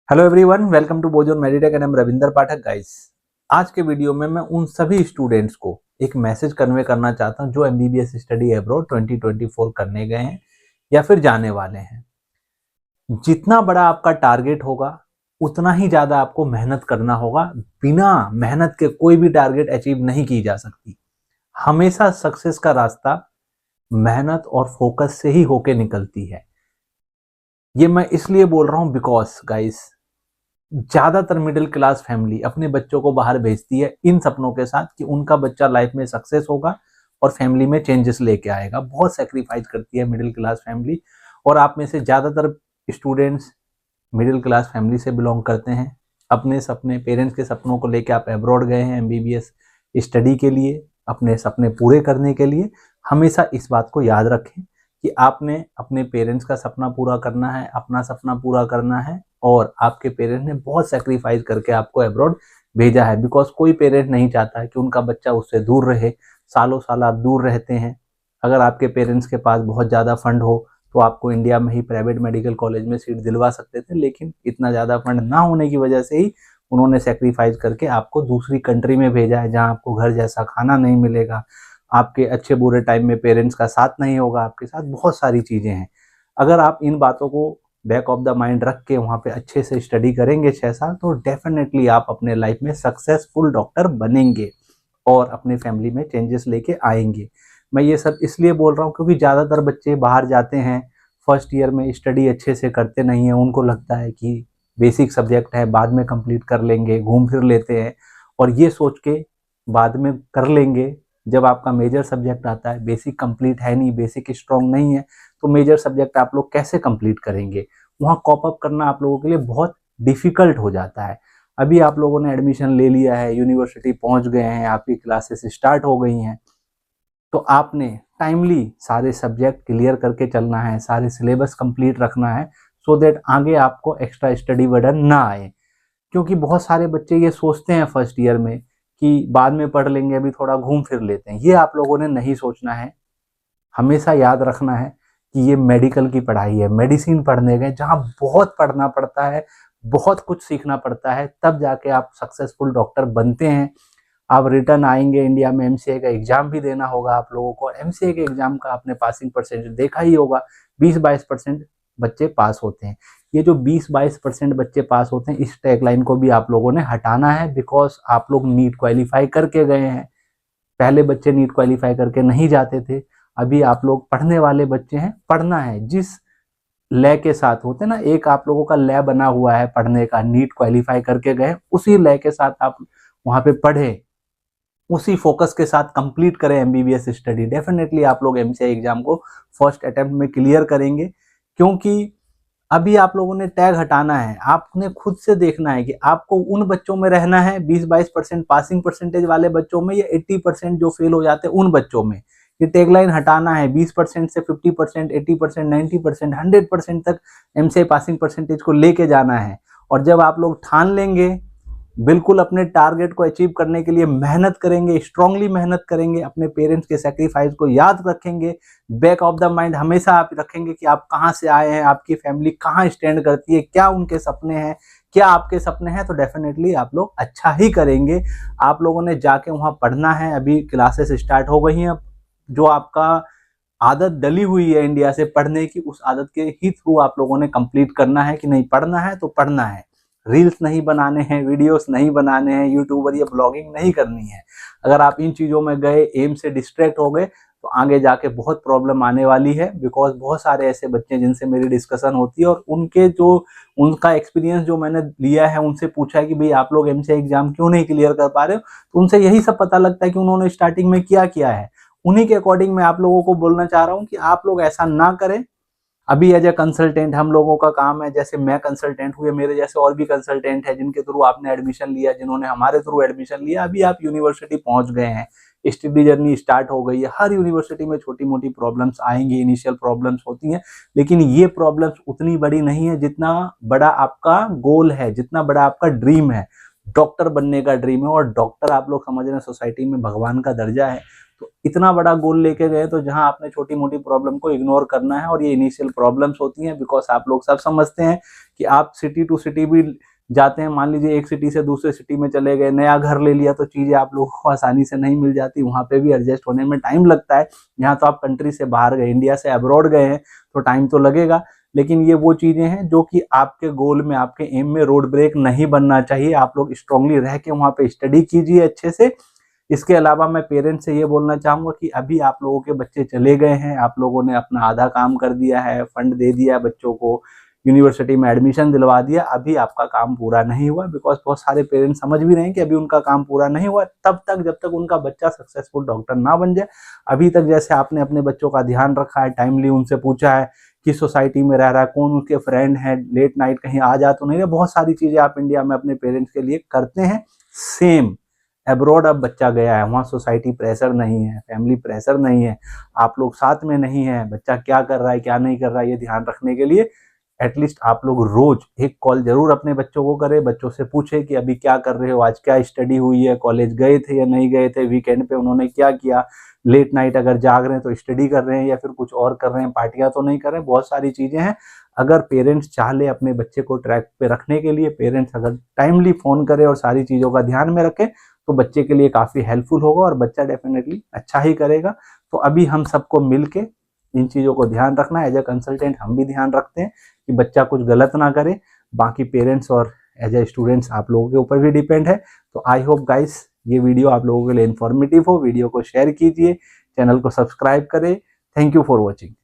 Hello everyone, welcome to Bozon Meditech and am Ravinder Pathak guys. आज के video में मैं उन सभी स्टूडेंट्स को एक मैसेज कन्वे करना चाहता हूं जो एमबीबीएस स्टडी अब्रॉड 2024 करने गए हैं या फिर जाने वाले हैं। जितना बड़ा आपका टारगेट होगा उतना ही ज्यादा आपको मेहनत करना होगा। बिना मेहनत के कोई भी टारगेट अचीव नहीं की जा सकती। हमेशा सक्सेस का रास्ता मेहनत और फोकस से ही होके निकलती है। ये मैं इसलिए बोल रहा हूं बिकॉज गाइस, ज्यादातर मिडिल क्लास फैमिली अपने बच्चों को बाहर भेजती है इन सपनों के साथ कि उनका बच्चा लाइफ में सक्सेस होगा और फैमिली में चेंजेस लेके आएगा। बहुत सेक्रीफाइस करती है मिडिल क्लास फैमिली, और आप में से ज्यादातर स्टूडेंट्स मिडिल क्लास फैमिली से बिलोंग करते हैं। अपने सपने, पेरेंट्स के सपनों को लेके आप अब्रॉड गए हैं एमबीबीएस स्टडी के लिए, अपने सपने पूरे करने के लिए। हमेशा इस बात को याद रखें कि आपने अपने पेरेंट्स का सपना पूरा करना है, अपना सपना पूरा करना है, और आपके पेरेंट्स ने बहुत सेक्रीफाइस करके आपको अब्रॉड भेजा है। बिकॉज कोई पेरेंट नहीं चाहता कि उनका बच्चा उससे दूर रहे। सालों साल आप दूर रहते हैं। अगर आपके पेरेंट्स के पास बहुत ज़्यादा फंड हो तो आपको इंडिया में ही प्राइवेट मेडिकल कॉलेज में सीट दिलवा सकते थे, लेकिन इतना ज़्यादा फंड ना होने की वजह से ही उन्होंने सेक्रीफाइस करके आपको दूसरी कंट्री में भेजा है, जहाँ आपको घर जैसा खाना नहीं मिलेगा, आपके अच्छे बुरे टाइम में पेरेंट्स का साथ नहीं होगा आपके साथ, बहुत सारी चीज़ें हैं। अगर आप इन बातों को बैक ऑफ द माइंड रख के वहाँ पे अच्छे से स्टडी करेंगे 6 साल, तो डेफिनेटली आप अपने लाइफ में सक्सेसफुल डॉक्टर बनेंगे और अपने फैमिली में चेंजेस लेके आएंगे। मैं ये सब इसलिए बोल रहा हूँ क्योंकि ज़्यादातर बच्चे बाहर जाते हैं, फर्स्ट ईयर में स्टडी अच्छे से करते नहीं हैं। उनको लगता है कि बेसिक सब्जेक्ट है, बाद में कंप्लीट कर लेंगे, घूम फिर लेते हैं, और ये सोच के बाद में कर लेंगे। जब आपका मेजर सब्जेक्ट आता है, बेसिक कंप्लीट है नहीं, बेसिक स्ट्रॉन्ग नहीं है, तो मेजर सब्जेक्ट आप लोग कैसे कंप्लीट करेंगे? वहाँ कॉप अप करना आप लोगों के लिए बहुत डिफिकल्ट हो जाता है। अभी आप लोगों ने एडमिशन ले लिया है, यूनिवर्सिटी पहुंच गए हैं, आपकी क्लासेस स्टार्ट हो गई हैं, तो आपने टाइमली सारे सब्जेक्ट क्लियर करके चलना है, सारे सिलेबस कंप्लीट रखना है, सो दैट आगे आपको एक्स्ट्रा स्टडी बर्डन ना आए। क्योंकि बहुत सारे बच्चे ये सोचते हैं फर्स्ट ईयर में कि बाद में पढ़ लेंगे, अभी थोड़ा घूम फिर लेते हैं। ये आप लोगों ने नहीं सोचना है। हमेशा याद रखना है कि ये मेडिकल की पढ़ाई है, मेडिसिन पढ़ने गए जहाँ बहुत पढ़ना पड़ता है, बहुत कुछ सीखना पड़ता है, तब जाके आप सक्सेसफुल डॉक्टर बनते हैं। आप रिटर्न आएंगे इंडिया में, एमसीए का एग्जाम भी देना होगा आप लोगों को। एमसीए के एग्जाम का आपने पासिंग परसेंटेज देखा ही होगा, 20-22% बच्चे पास होते हैं। ये जो 20-22% बच्चे पास होते हैं, इस टैगलाइन को भी आप लोगों ने हटाना है। बिकॉज आप लोग नीट क्वालिफाई करके गए हैं। पहले बच्चे नीट क्वालिफाई करके नहीं जाते थे, अभी आप लोग पढ़ने वाले बच्चे हैं। पढ़ना है जिस लय के साथ, होते ना, एक आप लोगों का लय बना हुआ है पढ़ने का, नीट क्वालिफाई करके गए, उसी लय के साथ आप वहां पे पढ़े, उसी फोकस के साथ कंप्लीट करें एमबीबीएस स्टडी। डेफिनेटली आप लोग एमसीआई एग्जाम को फर्स्ट अटेम्प्ट में क्लियर करेंगे। क्योंकि अभी आप लोगों ने टैग हटाना है। आपने खुद से देखना है कि आपको उन बच्चों में रहना है, 20-22% पासिंग परसेंटेज वाले बच्चों में, या 80% जो फेल हो जाते हैं उन बच्चों में। ये टैगलाइन हटाना है। 20% से 50%, 80%, 90%, 100% तक एमसीआई पासिंग परसेंटेज को लेके जाना है। और जब आप लोग ठान लेंगे, बिल्कुल अपने टारगेट को अचीव करने के लिए मेहनत करेंगे, स्ट्रांगली मेहनत करेंगे, अपने पेरेंट्स के सेक्रीफाइस को याद रखेंगे, बैक ऑफ द माइंड हमेशा आप रखेंगे कि आप कहाँ से आए हैं, आपकी फैमिली कहाँ स्टैंड करती है, क्या उनके सपने हैं, क्या आपके सपने हैं, तो डेफिनेटली आप लोग अच्छा ही करेंगे। आप लोगों ने जाके वहाँ पढ़ना है। अभी क्लासेस स्टार्ट हो गई हैं। जो आपका आदत डली हुई है इंडिया से पढ़ने की, उस आदत के ही थ्रू आप लोगों ने कंप्लीट करना है कि नहीं, पढ़ना है तो पढ़ना है। रील्स नहीं बनाने हैं, वीडियोस नहीं बनाने हैं, यूट्यूबर या ब्लॉगिंग नहीं करनी है। अगर आप इन चीज़ों में गए, एम से डिस्ट्रैक्ट हो गए, तो आगे जाके बहुत प्रॉब्लम आने वाली है। बिकॉज बहुत सारे ऐसे बच्चे हैं जिनसे मेरी डिस्कशन होती है, और उनका एक्सपीरियंस जो मैंने लिया है, उनसे पूछा है कि भाई आप लोग एमसीए एग्जाम क्यों नहीं क्लियर कर पा रहे हो, तो उनसे यही सब पता लगता है कि उन्होंने स्टार्टिंग में क्या किया है। उन्हीं के अकॉर्डिंग मैं आप लोगों को बोलना चाह रहा हूँ कि आप लोग ऐसा ना करें। अभी एज ए कंसल्टेंट हम लोगों का काम है, जैसे मैं कंसल्टेंट हुए, मेरे जैसे और भी कंसल्टेंट है जिनके थ्रू आपने एडमिशन लिया, जिन्होंने हमारे थ्रू एडमिशन लिया, अभी आप यूनिवर्सिटी पहुंच गए हैं, स्टडी जर्नी स्टार्ट हो गई है। हर यूनिवर्सिटी में छोटी मोटी प्रॉब्लम्स आएंगी, इनिशियल प्रॉब्लम्स होती हैं, लेकिन ये प्रॉब्लम्स उतनी बड़ी नहीं है जितना बड़ा आपका गोल है, जितना बड़ा आपका ड्रीम है। डॉक्टर बनने का ड्रीम है, और डॉक्टर आप लोग समझ रहे हैं सोसाइटी में भगवान का दर्जा है। तो इतना बड़ा गोल लेके गए तो जहां आपने छोटी मोटी प्रॉब्लम को इग्नोर करना है, और ये इनिशियल प्रॉब्लम्स होती हैं बिकॉज आप लोग सब समझते हैं कि आप सिटी टू सिटी भी जाते हैं, मान लीजिए एक सिटी से दूसरे सिटी में चले गए, नया घर ले लिया, तो चीज़ें आप लोगों को आसानी से नहीं मिल जाती, वहाँ पे भी एडजस्ट होने में टाइम लगता है। यहाँ तो आप कंट्री से बाहर गए, इंडिया से अब्रॉड गए हैं, तो टाइम तो लगेगा, लेकिन ये वो चीज़ें हैं जो कि आपके गोल में, आपके एम में रोड ब्रेक नहीं बनना चाहिए। आप लोग स्ट्रांगली रह के वहाँ पे स्टडी कीजिए अच्छे से। इसके अलावा मैं पेरेंट्स से ये बोलना चाहूँगा कि अभी आप लोगों के बच्चे चले गए हैं, आप लोगों ने अपना आधा काम कर दिया है, फंड दे दिया है बच्चों को, यूनिवर्सिटी में एडमिशन दिलवा दिया, अभी आपका काम पूरा नहीं हुआ। बिकॉज बहुत सारे पेरेंट्स समझ भी रहे हैं कि अभी उनका काम पूरा नहीं हुआ तब तक, जब तक उनका बच्चा सक्सेसफुल डॉक्टर ना बन जाए। अभी तक जैसे आपने अपने बच्चों का ध्यान रखा है, टाइमली उनसे पूछा है किस सोसाइटी में रह रहा है, कौन उनके फ्रेंड है, लेट नाइट कहीं आ जा तो नहीं रहे, बहुत सारी चीज़ें आप इंडिया में अपने पेरेंट्स के लिए करते हैं। सेम अब्रॉड अब बच्चा गया है, वहाँ सोसाइटी प्रेशर नहीं है, फैमिली प्रेशर नहीं है, आप लोग साथ में नहीं है, बच्चा क्या कर रहा है क्या नहीं कर रहा है ये ध्यान रखने के लिए एटलीस्ट आप लोग रोज एक कॉल जरूर अपने बच्चों को करें, बच्चों से पूछे कि अभी क्या कर रहे हो, आज क्या स्टडी हुई है, कॉलेज गए थे या नहीं गए थे, वीकेंड पे उन्होंने क्या किया, लेट नाइट अगर जाग रहे हैं तो स्टडी कर रहे हैं या फिर कुछ और कर रहे हैं, पार्टियां तो नहीं कर रहे हैं, बहुत सारी चीजें हैं। अगर पेरेंट्स चाह ले अपने बच्चे को ट्रैक पे रखने के लिए, पेरेंट्स अगर टाइमली फोन करे और सारी चीजों का ध्यान में रखे तो बच्चे के लिए काफी हेल्पफुल होगा और बच्चा डेफिनेटली अच्छा ही करेगा। तो अभी हम सबको मिलके इन चीजों को ध्यान रखना है। एज ए कंसल्टेंट हम भी ध्यान रखते हैं कि बच्चा कुछ गलत ना करे, बाकी पेरेंट्स और एज ए स्टूडेंट्स आप लोगों के ऊपर भी डिपेंड है। तो आई होप गाइस ये वीडियो आप लोगों के लिए इन्फॉर्मेटिव हो, वीडियो को शेयर कीजिए, चैनल को सब्सक्राइब करें। Thank you for watching.